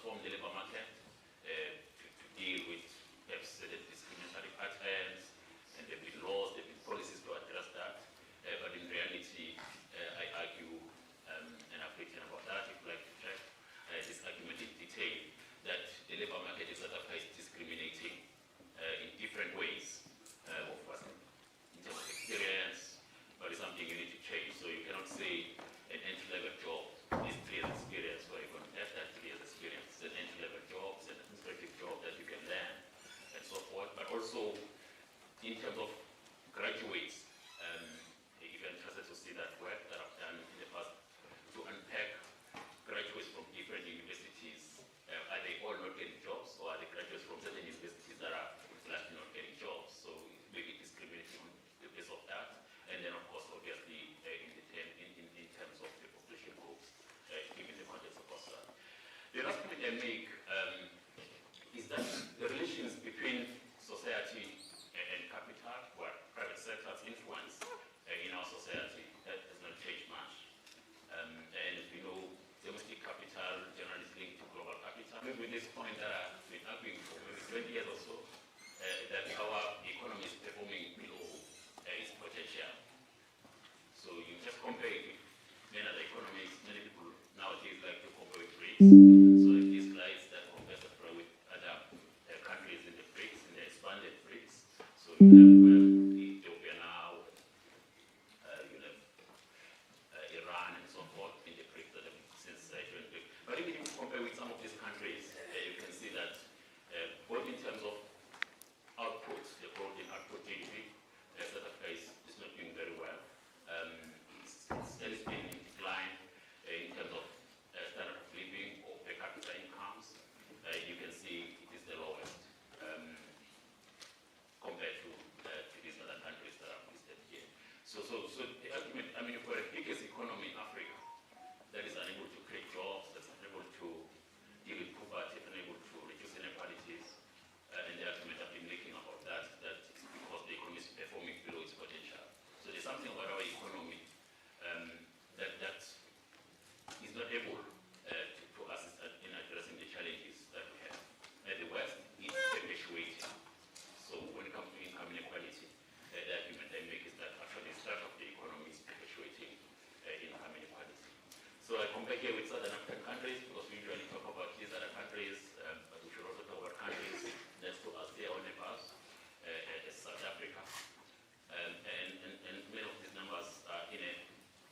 transform the labor market to deal with perhaps the discriminatory patterns, and there have been laws, there have been policies to address that. But in reality, I argue, and I've written about that if you like to check this argument in detail, that the labor market in South Africa is discriminating in different ways, of course, in terms of experience, but it's something you need to change. So you cannot say an entry-level job is 3 years experience, or even have that 3 years experience. It's an entry-level job, it's an administrative job that you can learn, and so forth. But also, in terms of graduates, if you're interested to see that work that I've done in the past to unpack graduates from different universities, are they all not getting jobs, or are the graduates from certain universities that are largely not getting jobs? So maybe discriminating on the basis of that. And then, of course, obviously, in terms of the population groups, given the context of us. The last point I make is that the relations between society and capital, or private sector's influence in our society, has not changed much. And as we know, domestic capital generally is linked to global capital. Maybe with this point that I've been arguing for maybe 20 years or so, that our economy is performing below its potential. So you just compare it with many other economies. Many people nowadays like to compare with BRICS. So like these slides that compare South with other countries in the BRICS, in the expanded BRICS. So you have Ethiopia now, you have Iran and so forth in the BRICS that have since joined BRICS. But even if you compare with some of these countries, you can see that both in terms of output, the growth in output GDP, South Africa is not doing very well. It's been in decline in terms of standard of living or per capita incomes. You can see it is the lowest compared to these other countries that are listed here. So the argument, I mean, for the biggest economy in Africa that is unable to create jobs, that's unable to deal with poverty, unable to reduce inequalities, and the argument I've been making about that it's because the economy is performing below its potential. So there's something about our economy that is not able to assist in addressing the challenges that we have. The West is perpetuating. So when it comes to income inequality, the argument I make is that actually the start of the economy is perpetuating income inequality. So I compare here with Southern African countries, because we usually talk about these other countries, but we should also talk about countries next to us, their own neighbors, South Africa. And many of these numbers are in a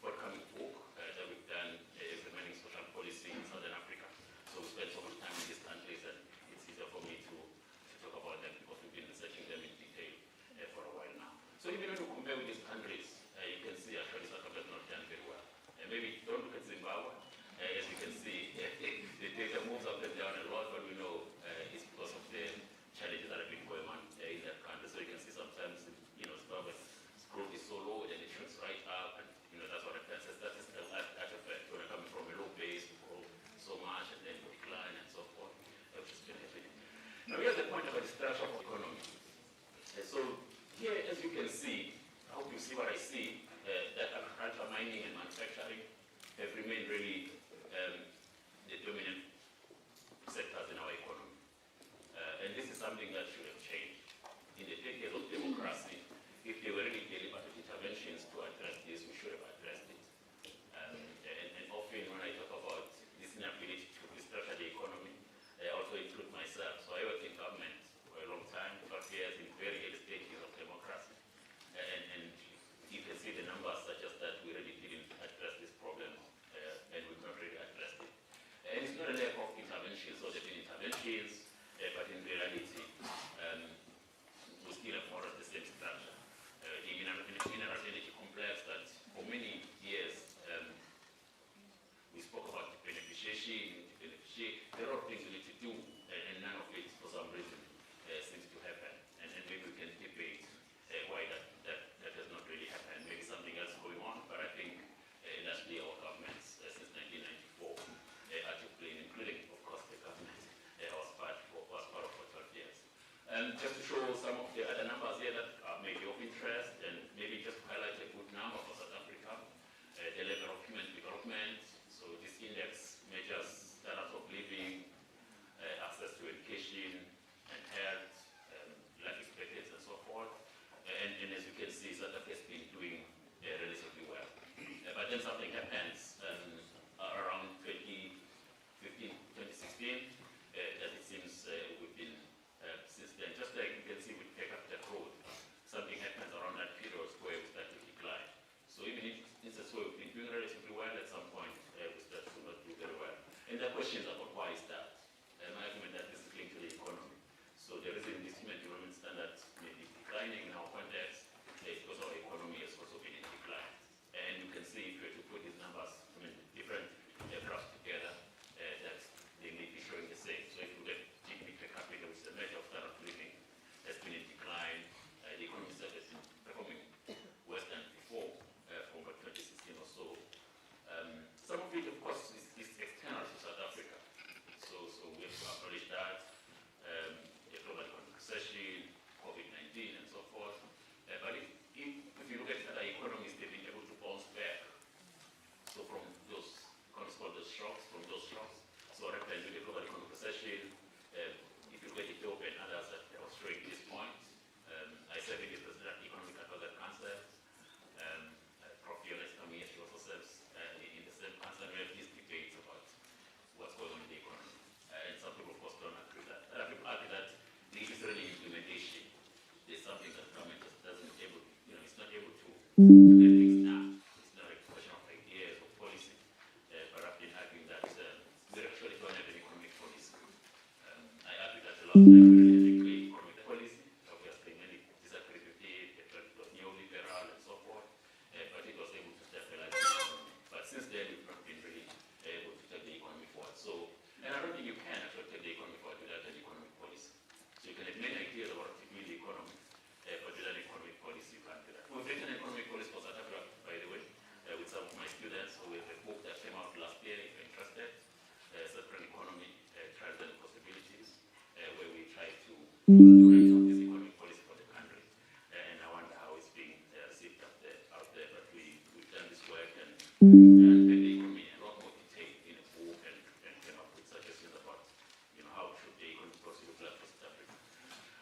forthcoming book that we've done, implementing social policy in Southern Africa. So we spend so much time in these countries, and it's easier for me to talk about them because we've been researching them in detail for a while now. So even when you compare with these countries, you can see actually South Africa has not done very well. Maybe don't look at Zimbabwe. As you can see, the data moves up and down a lot, but we know it's because of the challenges that have been going on in that country. So you can see sometimes, Zimbabwe's growth is so low, then it shoots right up, and that's what happens. That is the artifact when you're coming from a low base, you grow so much and then decline and so forth, which has been happening. Now here's the point about the structure of the economy. So here, as you can see, I hope you see what I see, that agriculture, mining, and manufacturing have remained really the dominant sectors in our economy. And this is something that should have changed. In the decades of democracy, if there were really deliberate interventions to address this, we should have addressed it. And often when I talk about this inability to restructure the economy, I also include myself. So I worked in government for a long time, 12 years in very early stages of democracy. And you can see the numbers suggest that we really didn't address this problem, and we've not really addressed it. And it's not a lack of interventions, so there have been interventions, but in reality, we still have more of the same structure. The mineral energy complex that for many years we spoke about beneficiation, there are things we need to do, and none of it for some reason seems to happen. And maybe we can debate why that has not really happened. Maybe something else going on, but I think largely our governments since 1994 are to blame, including, of course, the government was part of for 12 years. Just to show some of the other numbers here that may be of interest, and maybe just highlight a good number for South Africa, the level of human development. So this index measures standards of living, questions about why is that. My argument that this is linked to the economy. So the reason legitimate development standards may be declining in our context is because our economy has also been in decline. And you can see if you were to put these numbers, different graphs together, that they may be showing the same. So if you get GDP per capita, which is a measure of standard of living, has been in decline. The economy itself has been performing worse than before, from about 2016 or so. Some of it, of course, is external to South Africa. So we have to acknowledge that. The global economic recession, COVID-19, and so forth. But if you look at other economies, they've been able to bounce back. So from those, economies called those shocks, So what happened with the global economic recession, if you look at Ethiopia and others that was showing this point, I said it is the economic advisor cancer. Prof. Jonas Kamiya, she also serves in the same council. We have these debates about what's going on in the economy. And some people, of course, don't agree with that. Other people argue that the issue is really implementation. There's something that government just doesn't able, it's not able to get things done. It's not a question of ideas or policy. But I've been arguing that we actually don't have an economic policy. I argue that a lot of time we really have a great economic policy. Obviously, many disagree with it. It was neoliberal and so forth. But it was able to stabilize the economy. But since then, we've not been really able to take the economy forward. So, and I don't think you can actually take the economy forward without an economic policy. So you can have many ideas about what to do with the economy, but without an economic policy, you can't do that. We've written an economic policy for South Africa, by the way, with some of my students. So we have a book that came out last year, if you're interested, South African Economy, Trials and Possibilities, where we try to write out this economic policy for the country. And I wonder how it's being received out there. But we've done this work and the economy in a lot more detail in a book and came up with suggestions about how should the economic policy look like for South Africa.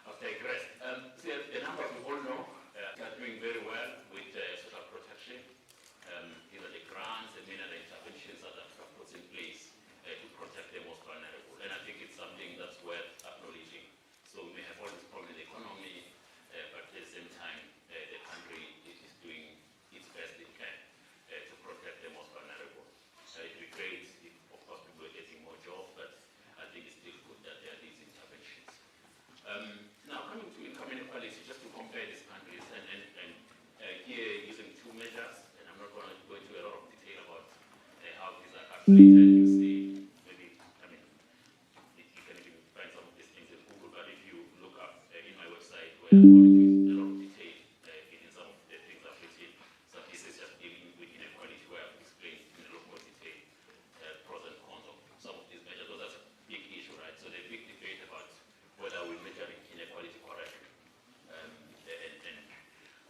I've digressed. So the numbers we all know are doing very well with social protection. These are the grants and many other interventions that Africa puts in place to protect the most vulnerable. And I think it's something that's worth acknowledging. So we may have all this problem in the economy, but at the same time, the country is doing its best it can to protect the most vulnerable. It would be great if, of course, people were getting more jobs, but I think it's still good that there are these interventions. Now, coming to income inequality, just to compare these countries, and here using two measures, and I'm not going to go into a lot of detail about how these are calculated. You see, maybe, you can even find some of these things in Google, but if you look up in my website, where I'm going into a lot of detail in some of the things I've written, some pieces just dealing with inequality, where I've explained in a lot more detail pros and cons of some of these measures. So that's a big issue, right? So the big debate about whether we're measuring inequality correctly. And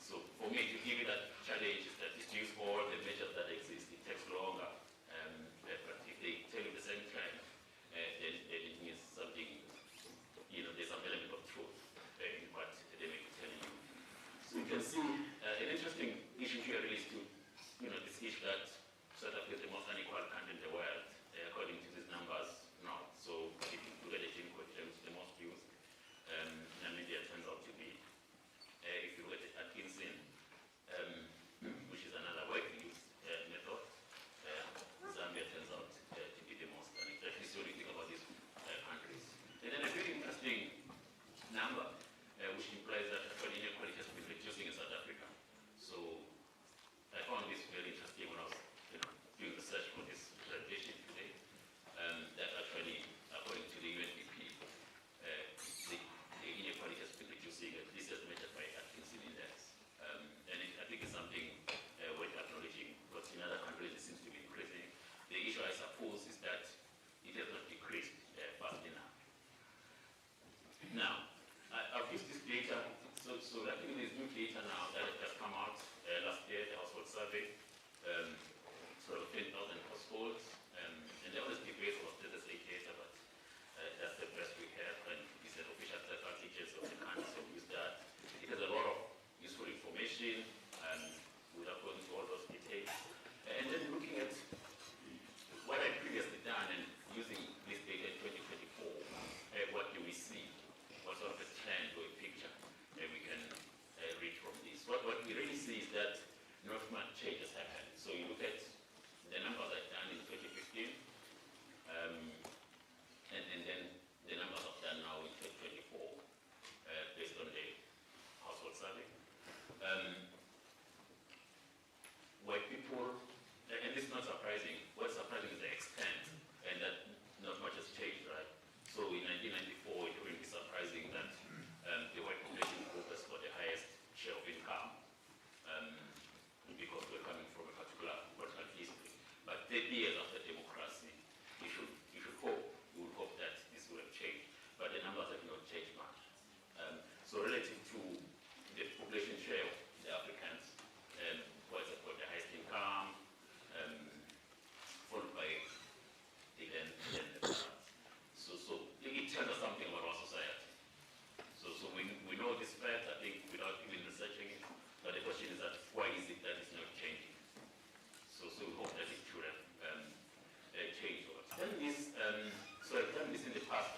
so for me to give you that challenge is that to use all the measures that exist, it takes longer. But if they tell you the same trend, then it means something, there's some element of truth in what they may be telling you. So you can see an interesting issue here relates to, this issue that South Africa is the most unequal country in the world, according to these numbers, not. So if you look at the Gini coefficient, the most used, Namibia turns out to be, if you look at the Atkinson, which is another widely used method, Zambia turns out to be the most, and at least when you think about these countries. And then a very interesting number, which implies that actually inequality has been reducing in South Africa. So I found this very interesting when I was doing research for this presentation today, that actually, according to the UNDP, the inequality has been reducing, at least as measured by Atkinson Index. And I think it's something worth acknowledging, but in other countries it seems to be increasing. The issue, I suppose, is that it has not decreased fast enough. Now, I've used this data, so I think there's new data now that has come out last year, the household survey, sort of 10,000 households, and there was debate about the state data, but that's the best we have, and it's an official third-party agency of the country, so we use that. It has a lot of useful information, without going into all those details. And then looking at what I'd previously done,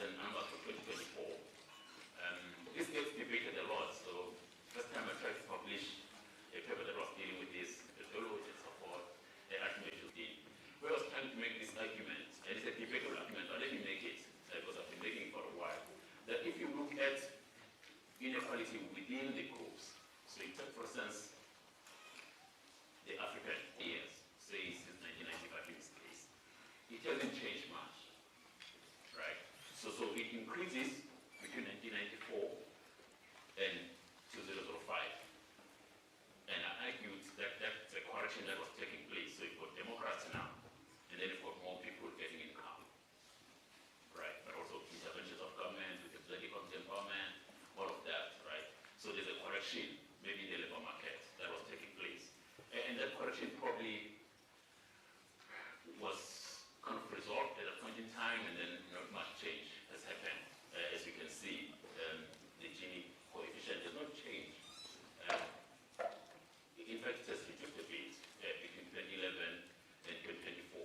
the numbers for 2024. This gets debated a lot. So first time I tried to publish a paper that was dealing with this methodology and so forth, the argument was in. Where I was trying to make this argument, and it's a debatable argument, but let me make it, because I've been making it for a while, that if you look at inequality within the groups, so you take, for instance, the African years, say since 1995 in this case, it hasn't changed much, right? So it increases between 1994 and 2005. And I argued that that's a correction that was taking place. So you've got Democrats now, and then you've got more people getting income, right? But also interventions of government with the political empowerment, all of that, right? So there's a correction, maybe in the labor market, that was taking place. And that correction probably was kind of resolved at a point in time, and then not much change has happened. As you can see, the Gini coefficient does not change. In fact, it has reduced a bit between 2011 and 2024.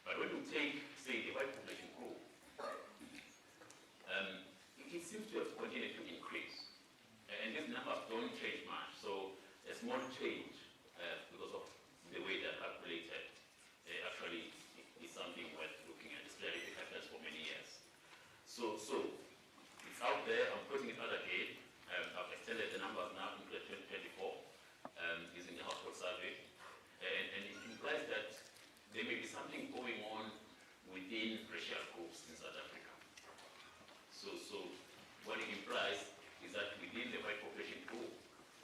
But when you take, say, the white population group, it seems to have continued to increase. And these numbers don't change much. So a small change because of the way they're calculated actually is something worth looking at. It's clearly it happens for many years. So it's out there. I'm putting it out again. I've extended the numbers now into 2024 using the household survey. And it implies that there may be something going on within racial groups in South Africa. So what it implies is that within the white population group,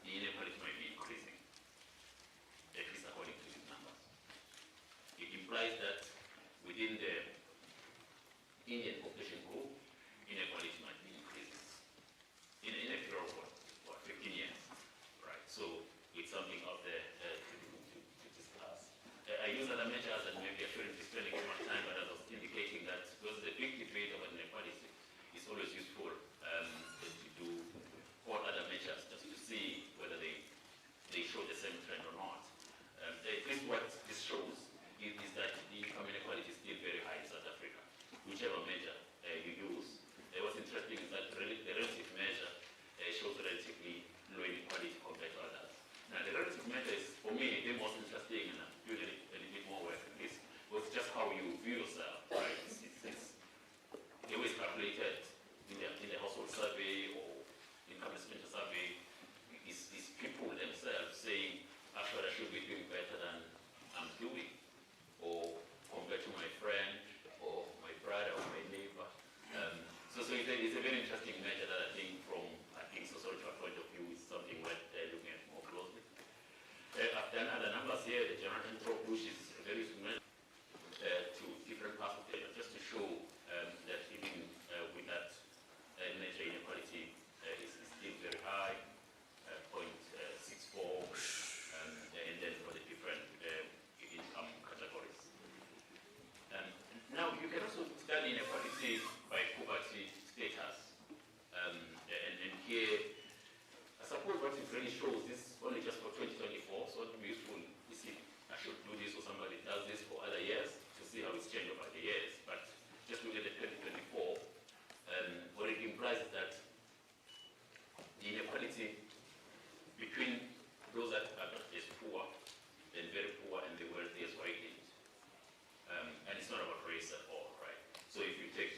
the inequality might be increasing, at least according to these numbers. It implies that within the Indian population group, inequality might be increasing in a period of what, 15 years, right? So it's something out there to discuss. I use other measures, and maybe I shouldn't be spending too much time, but I was indicating that because the big debate about inequality is always useful to do all other measures just to see whether they show the same trend or not. At least what this shows is that the income inequality is still very high in South Africa, whichever measure you use. What's interesting is that the relative measure shows relatively low inequality compared to others. Now, the relative measure is, for me, the most interesting, and I'm doing a little bit more work on this, was just how you view yourself, right? It's the way it's calculated in the household survey or income expenditure survey is people themselves saying, actually, I should be doing better than I'm doing, or compared to my friend, or my brother, or my neighbor. So it's a very interesting measure that I think from sociological point of view is something worth looking at more closely. I've done other numbers here. The general Interrogating, which is a very useful measure to different parts of data, just to show that even with that measure, inequality is still very high, 0.64, and then for the different income categories. Now, you can also study inequality by poverty status. And here, I suppose what it really shows is only just for 2024, so it would be useful to see I should do this or somebody does this for other years to see how it's changed over the years. But just look at the 2024, what it implies is that the inequality between those that are not as poor and very poor and the wealthy is widened. And it's not about race at all, right? So if you take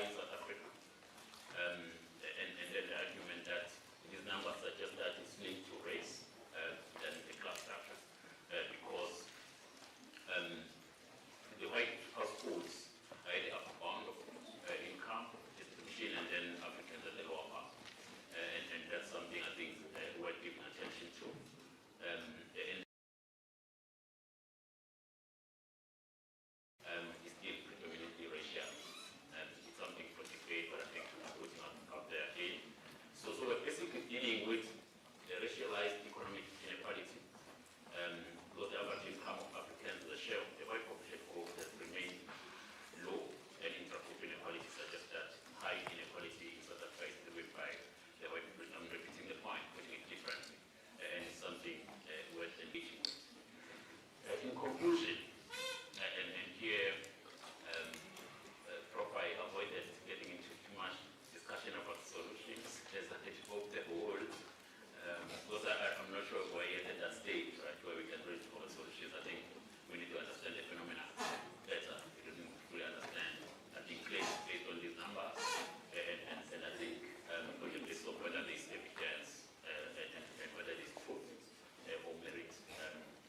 high in South Africa. And then the argument that these numbers suggest that it's linked to race and the class structure, because the white households are at the upper bound of income distribution, and then Africans at the lower bound. And that's something I think worth giving attention to. It's still predominantly racial. It's something for debate, but I think we're putting out there again. So we're basically dealing with the racialized economic inequality. Because the average income of Africans, the share of the white population growth has remained low, and intra-group inequality suggests that high inequality in South Africa is driven by the white population. I'm repeating the point, putting it differently, and it's something worth engaging with. In conclusion, and here, Prof, I avoided getting into too much discussion about solutions as I hope the whole, because I'm not sure we're yet at that stage, right, where we can reach for solutions. I think we need to understand the phenomena better. We don't fully understand, I think, claims based on these numbers, and I think on the basis of whether there's evidence and whether there's truth or merit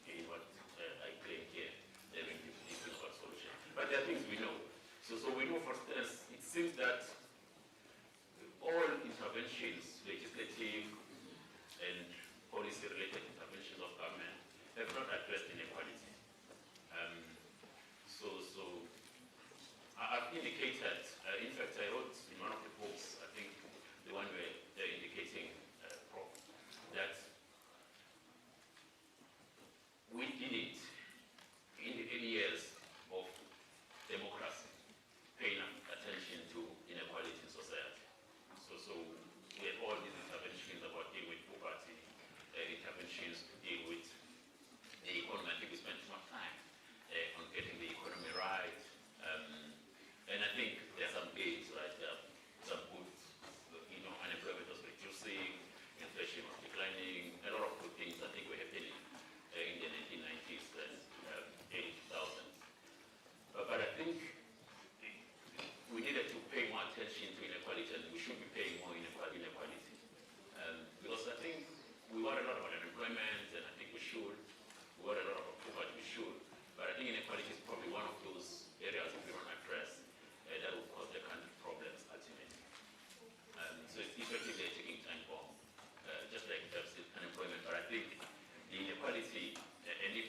in what I claim here, then we need to think about solutions. But there are things we know. So we know, for instance, it seems that all interventions, legislative and policy-related interventions of government, have not addressed inequality. So I've indicated, in fact, I wrote in one of the books, I think the one where they're indicating, Prof, that we did it in the early years of democracy, paying attention to inequality in society. So we had all these interventions about dealing with poverty, interventions to deal with the economy. I think we spent too much time on getting the economy right. And I think there are some gains, right? There are some good, unemployment was reducing, inflation was declining, a lot of good things I think were happening in the 1990s and early 2000s. But I think we needed to pay more attention to inequality, and we should be paying more inequality. Because I think we worry a lot about unemployment, and I think we should. We worry a lot about poverty, we should. But I think inequality is probably one of those areas if we don't address that will cause the country problems ultimately. So it's effectively a ticking time bomb, just like unemployment. But I think the inequality, and if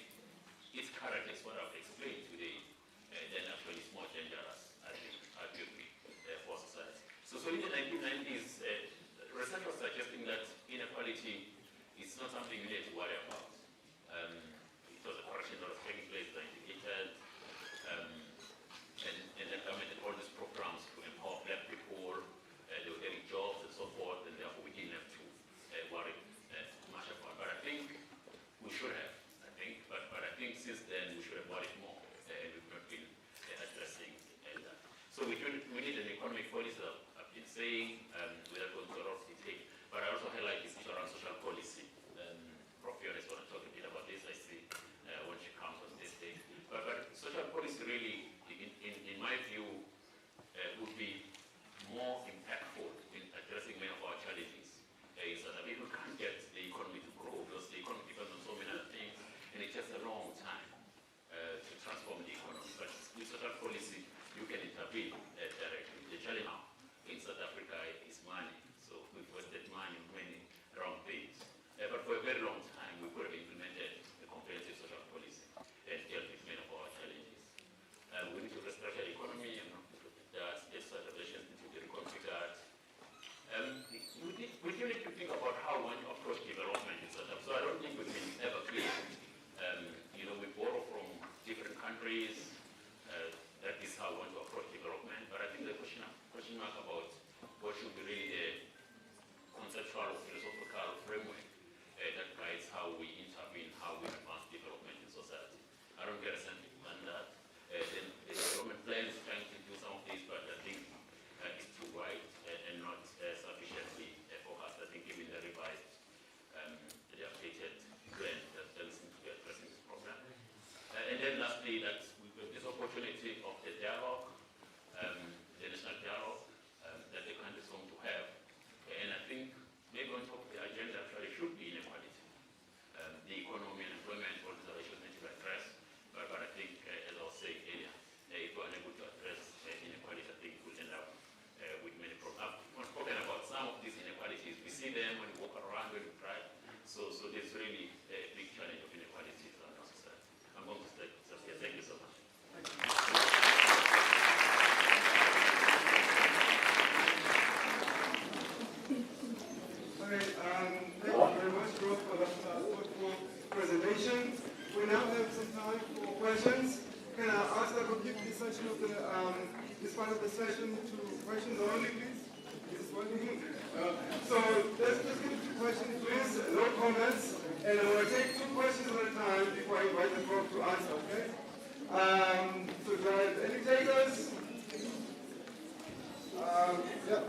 its character is what I've explained today, then actually it's more dangerous, I think, arguably, for society. So in the 1990s, research was suggesting that inequality is not something you need to worry about. It was a correction that was taking place, as I indicated, and the government had all these programs to empower black people, they were getting jobs and so forth, and therefore we didn't have to worry much about it. But I think we should have, but I think since then we should have worried more, and we've not been addressing that. So we need an economic policy, I've been saying, without going to a lot of detail, but I also highlight this issue around social policy. Prof. Fiona is going to talk a bit about this, I see, when she comes on this stage. But social policy really, in my view, would be more impactful in addressing many of our challenges. So that people can't get the economy to grow because the economy depends on so many other things, and it takes a long time to transform the economy. But with social policy, you can intervene directly. The challenge now in South Africa we'll keep this session of this part of the session to questions only, please. Is this working? So let's just get to questions, please. No comments. And I'm going to take 2 questions at a time before I invite the group to answer, okay? So do I have any takers? Yeah.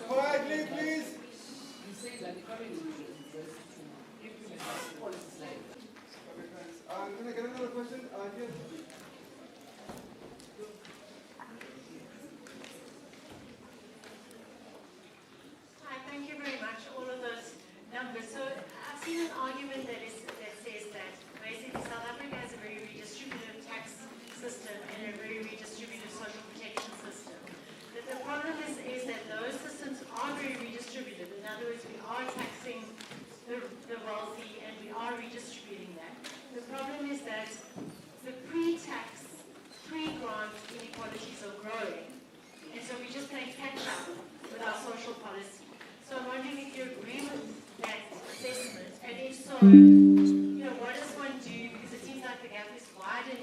Quietly, please. You say that the economy will invest to implement policies like that. Okay, thanks. Can I get another question? Here. Hi, thank you very much. All of those numbers. So I've seen an argument that says that basically South Africa has a very redistributive tax system and a very redistributive social protection system. But the problem is that those systems are very redistributive. In other words, we are taxing the wealthy and we are redistributing that. The problem is that the pre-tax, pre-grant inequalities are growing. And so we're just playing catch up with our social policy. So I'm wondering if you agree with that assessment, and if so, what does one do, because it seems like the gap is widening.